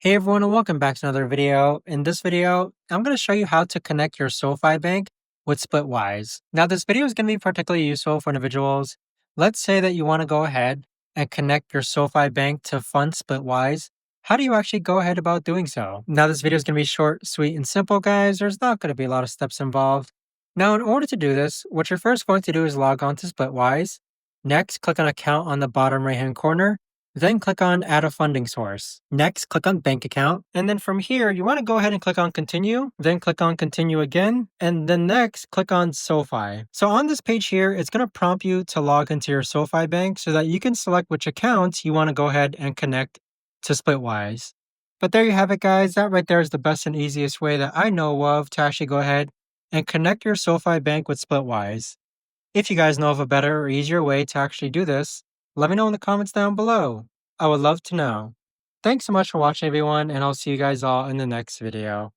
Hey everyone, and welcome back to another video. In this video, I'm going to show you how to connect your SoFi Bank with Splitwise. Now, this video is going to be particularly useful for individuals. Let's say that you want to go ahead and connect your SoFi Bank to fund Splitwise. How do you actually go ahead about doing so? Now, this video is going to be short, sweet, and simple, guys. There's not going to be a lot of steps involved. Now, in order to do this, what you're first going to do is log on to Splitwise. Next, click on Account on the bottom right-hand corner. Then click on Add a Funding Source. Next, click on Bank Account. And then from here, you want to go ahead and click on Continue. Then click on Continue again. And then next, click on SoFi. So on this page here, it's going to prompt you to log into your SoFi Bank so that you can select which accounts you want to go ahead and connect to Splitwise. But there you have it, guys. That right there is the best and easiest way that I know of to actually go ahead and connect your SoFi Bank with Splitwise. If you guys know of a better or easier way to actually do this, let me know in the comments down below. I would love to know. Thanks so much for watching, everyone, and I'll see you guys all in the next video.